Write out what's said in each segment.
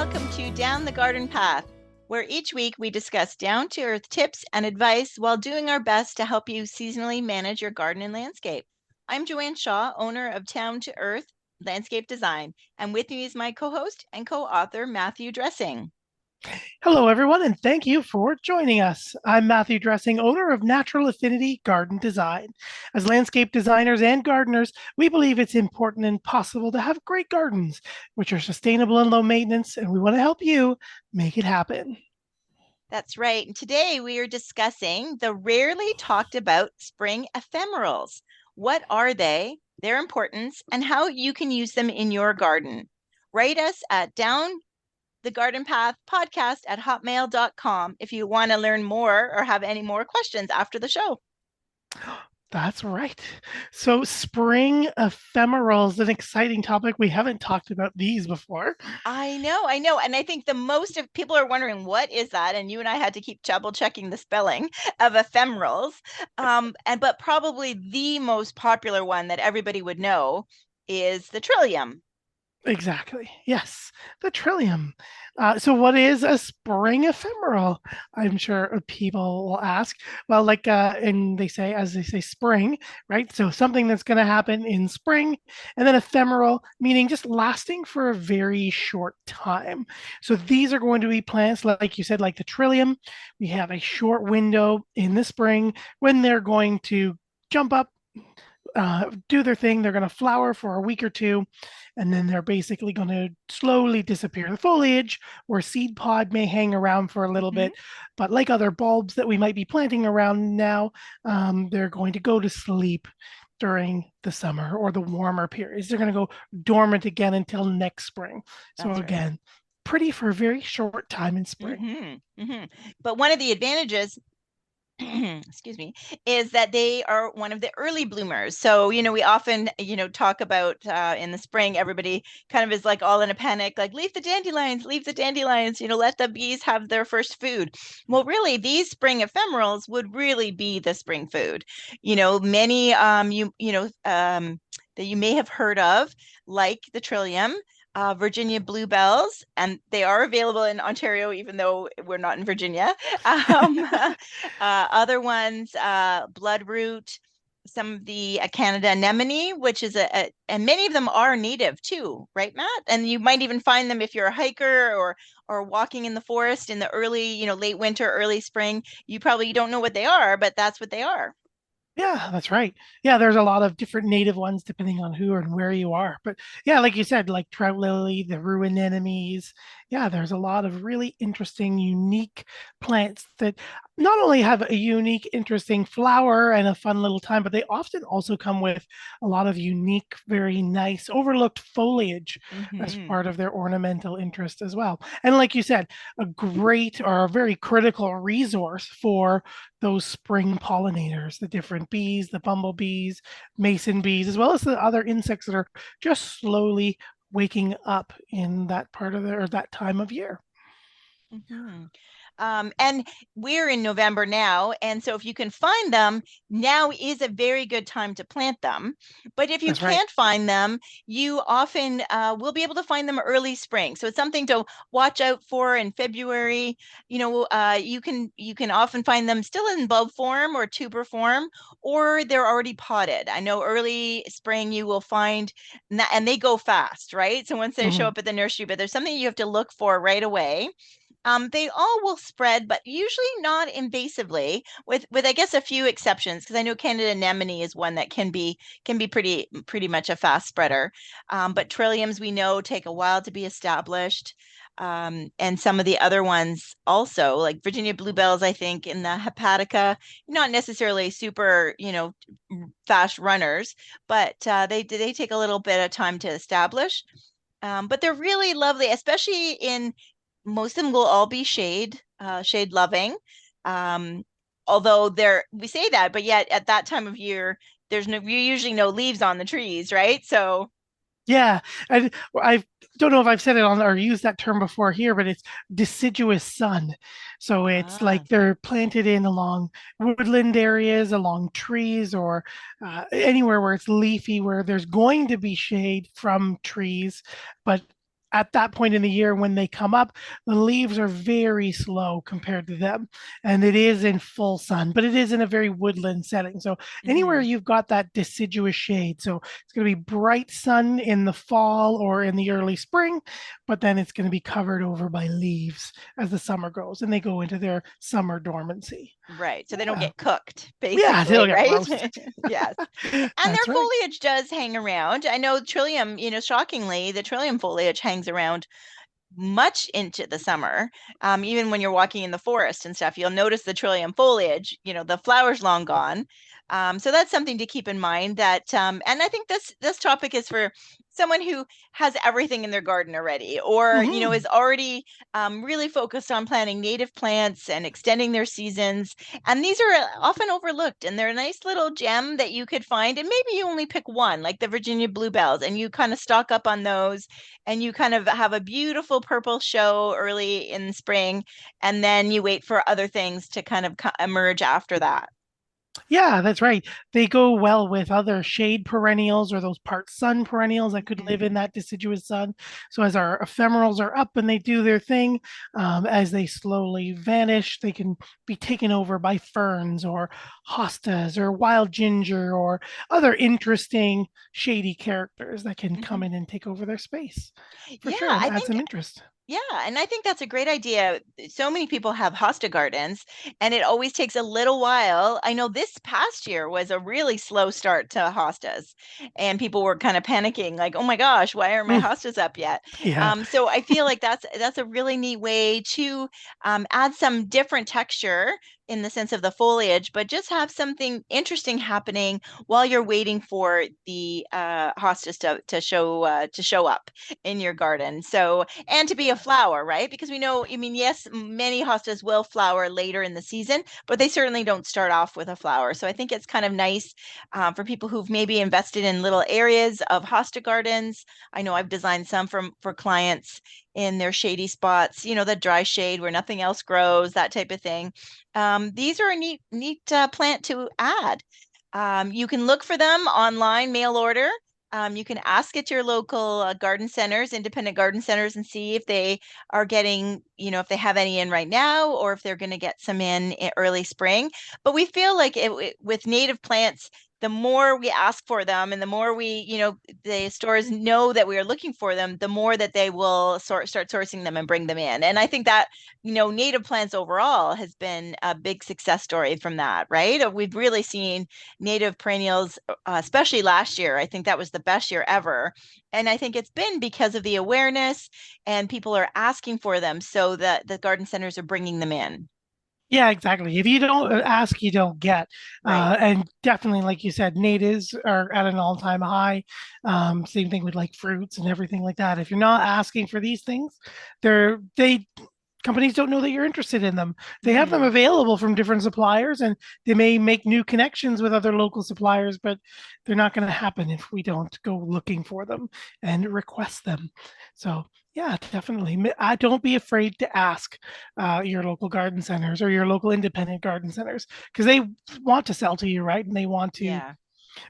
welcome to Down the Garden Path, where each week we discuss down-to-earth tips and advice while doing our best to help you seasonally manage your garden and landscape. I'm Joanne Shaw, owner of Down2Earth Landscape Design, and with me is my co-host and co-author, Matthew Dressing. Hello, everyone, and thank you for joining us. I'm Matthew Dressing, owner of Natural Affinity Garden Design. As landscape designers and gardeners, we believe it's important and possible to have great gardens, which are sustainable and low maintenance, and we want to help you make it happen. That's right. And today we are discussing the rarely talked about spring ephemerals. What are they, their importance, and how you can use them in your garden? Write us at Down the Garden Path podcast at hotmail.com if you want to learn more or have any more questions after the show. That's right. So, spring ephemerals, an exciting topic. We haven't talked about these before. I know. And I think the most of people are wondering, what is that? And you and I had to keep double checking the spelling of ephemerals. But probably the most popular one that everybody would know is the trillium. Exactly. Yes, the trillium. So, what is a spring ephemeral? I'm sure people will ask. Well, and as they say, spring, right? So, something that's going to happen in spring, and then ephemeral, meaning just lasting for a very short time. So, these are going to be plants, like you said, like the trillium. We have a short window in the spring when they're going to jump up, do their thing. They're going to flower for a week or two, and then they're basically going to slowly disappear. The foliage or seed pod may hang around for a little bit, but like other bulbs that we might be planting around now, they're going to go to sleep during the summer or the warmer periods. They're going to go dormant again until next spring. So That's right. again, pretty for a very short time in spring. But one of the advantages excuse me, is that they are one of the early bloomers. So, we often, talk about in the spring, everybody kind of is like all in a panic, like leave the dandelions, let the bees have their first food. Well, really, these spring ephemerals would really be the spring food. Many that you may have heard of, like the trillium, Virginia bluebells, and they are available in Ontario, even though we're not in Virginia. Other ones, bloodroot, some of the Canada anemone, which is and many of them are native too, right, Matt? And you might even find them if you're a hiker or walking in the forest in the early, late winter, early spring. You probably don't know what they are, but that's what they are. Yeah, that's right. Yeah, there's a lot of different native ones depending on who and where you are. But yeah, like you said, like trout lily, the ruin anemones. Yeah, there's a lot of really interesting, unique plants that not only have a unique, interesting flower and a fun little time, but they often also come with a lot of unique, very nice, overlooked foliage as part of their ornamental interest as well. And like you said, a great or a very critical resource for those spring pollinators, the different bees, the bumblebees, mason bees, as well as the other insects that are just slowly waking up in that part of or that time of year. And we're in November now. And so if you can find them, now is a very good time to plant them. But if you That's right. can't find them, you often will be able to find them early spring. So it's something to watch out for in February. You can often find them still in bulb form or tuber form, or they're already potted. I know early spring you will find, and they go fast, right? So once they show up at the nursery, but there's something you have to look for right away. They all will spread, but usually not invasively, with I guess a few exceptions, because I know Canada anemone is one that can be pretty much a fast spreader. But trilliums we know take a while to be established. And some of the other ones also, like Virginia bluebells, I think, in the hepatica, not necessarily super, fast runners, but they take a little bit of time to establish. But they're really lovely, especially in most of them will all be shade loving. Um, Although we say that, but yet at that time of year, there's usually no leaves on the trees, right? So Yeah, and I don't know if I've said it on or used that term before here, but it's deciduous sun. So it's ah, like they're planted in along woodland areas, along trees, or anywhere where it's leafy, where there's going to be shade from trees, but at that point in the year when they come up, the leaves are very slow compared to them. And it is in full sun, but it is in a very woodland setting. So anywhere Hmm. you've got that deciduous shade. So it's going to be bright sun in the fall or in the early spring, but then it's going to be covered over by leaves as the summer goes and they go into their summer dormancy. Right. So they don't Yeah. get cooked, Yeah, they'll basically, get right? roasted. Yes. And their That's right. foliage does hang around. I know trillium, shockingly, the trillium foliage hangs around much into the summer. Even when you're walking in the forest and stuff, you'll notice the trillium foliage, the flowers long gone. So that's something to keep in mind that, and I think this topic is for someone who has everything in their garden already, or, Hmm. is already really focused on planting native plants and extending their seasons. And these are often overlooked, and they're a nice little gem that you could find. And maybe you only pick one, like the Virginia bluebells, and you kind of stock up on those, and you kind of have a beautiful purple show early in spring, and then you wait for other things to kind of emerge after that. Yeah, that's right. They go well with other shade perennials or those part sun perennials that could live Mhm. in that deciduous sun. So as our ephemerals are up and they do their thing, as they slowly vanish, they can be taken over by ferns or hostas or wild ginger or other interesting shady characters that can come Mhm. in and take over their space for Yeah, sure and I add think some interest. Yeah, and I think that's a great idea. So many people have hosta gardens, and it always takes a little while. I know this past year was a really slow start to hostas, and people were kind of panicking, like, "Oh my gosh, why aren't my Mm, hostas up yet?" yeah. So I feel like that's a really neat way to add some different texture in the sense of the foliage, but just have something interesting happening while you're waiting for the hostas to show up in your garden. So, and to be a flower, right? Because we know, I mean, yes, many hostas will flower later in the season, but they certainly don't start off with a flower. So I think it's kind of nice for people who've maybe invested in little areas of hosta gardens. I know I've designed some for clients in their shady spots, the dry shade where nothing else grows, that type of thing. These are a neat plant to add. You can look for them online, mail order. You can ask at your local garden centers, independent garden centers, and see if they are getting, if they have any in right now, or if they're going to get some in early spring. But we feel like with native plants, the more we ask for them and the more the stores know that we are looking for them, the more that they will start sourcing them and bring them in. And I think that, native plants overall has been a big success story from that, right? We've really seen native perennials, especially last year. I think that was the best year ever. And I think it's been because of the awareness and people are asking for them so that the garden centers are bringing them in. Yeah, exactly. If you don't ask, you don't get. Right. And definitely, like you said, natives are at an all-time high. Same thing with like fruits and everything like that. If you're not asking for these things, they companies don't know that you're interested in them. They have them Hmm. available from different suppliers and they may make new connections with other local suppliers, but they're not going to happen if we don't go looking for them and request them. So, yeah, definitely. I don't be afraid to ask your local garden centers or your local independent garden centers because they want to sell to you, right? And they want to Yeah.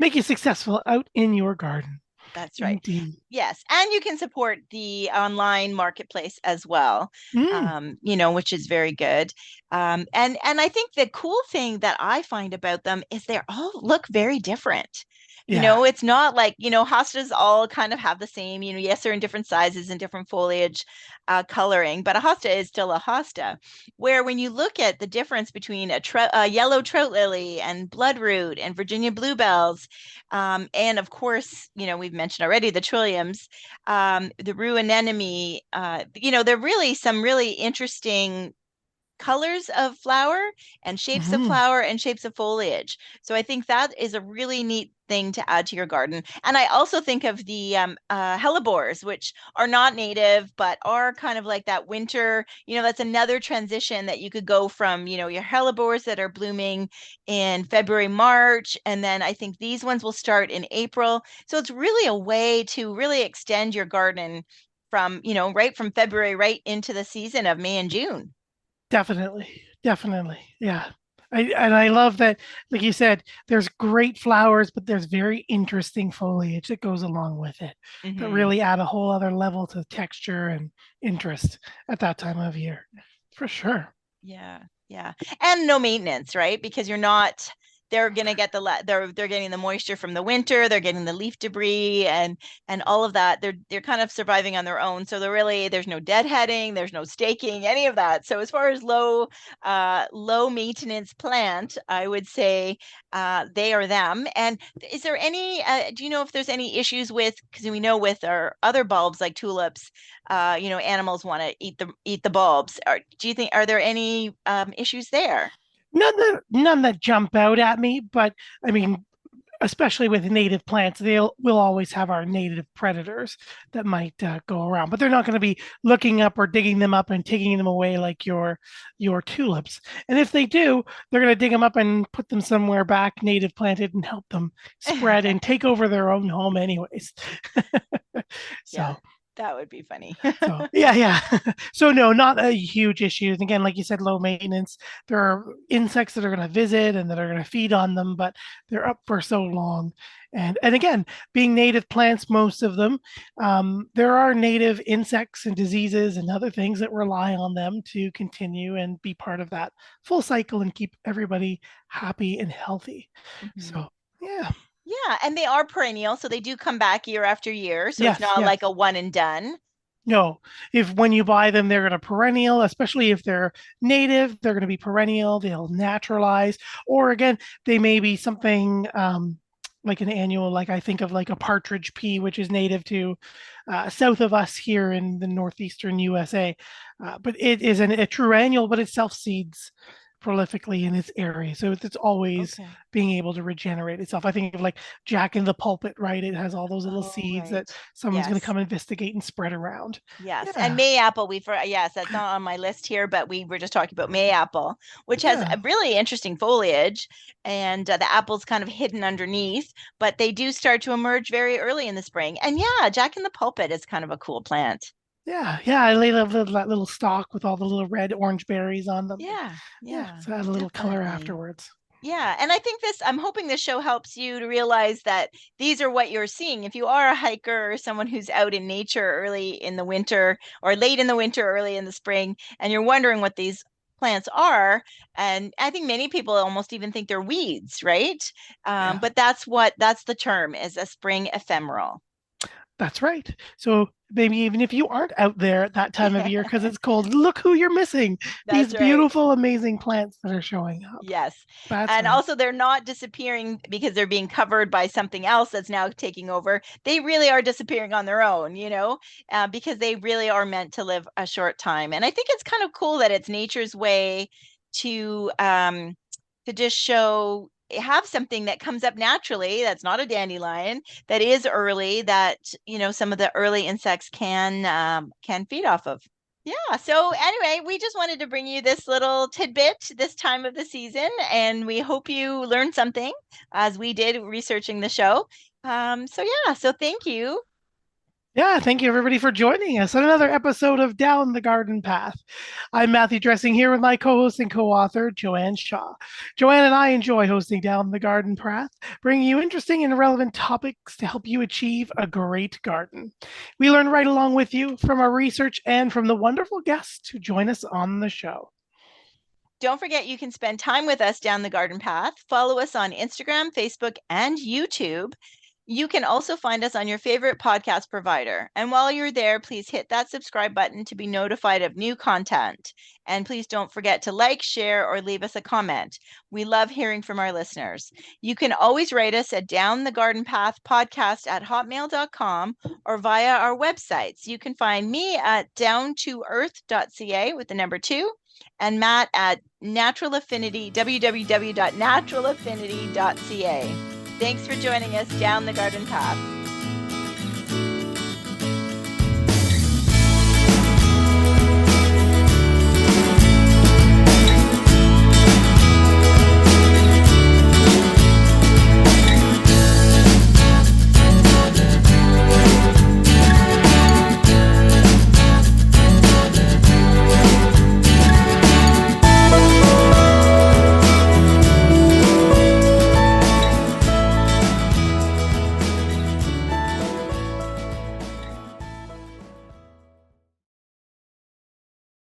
make you successful out in your garden. That's right. Indeed. Yes, and you can support the online marketplace as well, Mm, which is very good. And I think the cool thing that I find about them is they all look very different. yeah. It's not like, hostas all kind of have the same, yes, they're in different sizes and different foliage coloring, but a hosta is still a hosta. Where when you look at the difference between a yellow trout lily and bloodroot and Virginia bluebells, and of course, we've mentioned already the trilliums, the rue anemone, they're really some really interesting colors of flower and shapes of Hmm. flower and shapes of foliage. So I think that is a really neat thing to add to your garden. And I also think of the hellebores, which are not native, but are kind of like that winter, that's another transition that you could go from, your hellebores that are blooming in February, March. And then I think these ones will start in April. So it's really a way to really extend your garden from, right from February right into the season of May and June. Definitely. Definitely. Yeah. And I love that, like you said, there's great flowers, but there's very interesting foliage that goes along with it that Hmm. really add a whole other level to texture and interest at that time of year, for sure. Yeah, yeah. And no maintenance, right? Because you're not they're going to get they're getting the moisture from the winter, they're getting the leaf debris and all of that. They're kind of surviving on their own. So there's no deadheading, there's no staking, any of that. So as far as low maintenance plant, I would say they are them. And is there any do you know if there's any issues with, because we know with our other bulbs like tulips, animals want to eat the bulbs. Do you think are there any issues there? None that jump out at me, but I mean, especially with native plants, we'll always have our native predators that might go around, but they're not going to be looking up or digging them up and taking them away like your tulips. And if they do, they're going to dig them up and put them somewhere back native planted and help them spread and take over their own home, anyways. Yeah, So that would be funny. so yeah, yeah. So no, not a huge issue. And again, like you said, low maintenance. There are insects that are going to visit and that are going to feed on them, but they're up for so long. And again, being native plants, most of them, there are native insects and diseases and other things that rely on them to continue and be part of that full cycle and keep everybody happy and healthy. Mhm. So yeah, Yeah, and they are perennial, so they do come back year after year. So it's yes, not yes. like a one and done. No, if when you buy them, they're going to perennial, especially if they're native, they're going to be perennial, they'll naturalize, or again, they may be something like an annual, like I think of like a partridge pea, which is native to south of us here in the northeastern USA. But it is a true annual, but it self seeds prolifically in its area. So it's always Okay. being able to regenerate itself. I think of like Jack in the Pulpit, right? It has all those little Oh, seeds that right. someone's going to Yes. come investigate and spread around. Yes. And Yeah, Mayapple, yes, that's not on my list here, but we were just talking about Mayapple, which has yeah, a really interesting foliage, and the apple's kind of hidden underneath, but they do start to emerge very early in the spring. And yeah, Jack in the Pulpit is kind of a cool plant. yeah, yeah. I love that little stalk with all the little red orange berries on them. And Yeah, yeah, yeah, so add a little color definitely. afterwards. Yeah, and I'm hoping this show helps you to realize that these are what you're seeing. If you are a hiker or someone who's out in nature early in the winter or late in the winter, early in the spring, and you're wondering what these plants are, and I think many people almost even think they're weeds, right? Yeah. But that's the term, is a spring ephemeral. That's right. So maybe even if you aren't out there at that time of year because it's cold, look who you're missing. These That's right. beautiful, amazing plants that are showing up. Yes. That's And right. also, they're not disappearing because they're being covered by something else that's now taking over. They really are disappearing on their own, because they really are meant to live a short time. And I think it's kind of cool that it's nature's way to just have something that comes up naturally that's not a dandelion, that is early, that some of the early insects can feed off of. Yeah. So anyway, we just wanted to bring you this little tidbit this time of the season, and we hope you learned something as we did researching the show. So yeah, so thank you. Yeah, thank you everybody for joining us on another episode of Down the Garden Path. I'm Matthew Dressing here with my co-host and co-author, Joanne Shaw. Joanne and I enjoy hosting Down the Garden Path, bringing you interesting and relevant topics to help you achieve a great garden. We learn right along with you from our research and from the wonderful guests who join us on the show. Don't forget you can spend time with us down the garden path. Follow us on Instagram, Facebook, and YouTube. You can also find us on your favorite podcast provider. And while you're there, please hit that subscribe button to be notified of new content. And please don't forget to like, share, or leave us a comment. We love hearing from our listeners. You can always write us at Down the Garden Path podcast at hotmail.com or via our websites. You can find me at down2earth.ca with the number 2, and Matt at Natural Affinity, www.naturalaffinity.ca. Thanks for joining us down the garden path.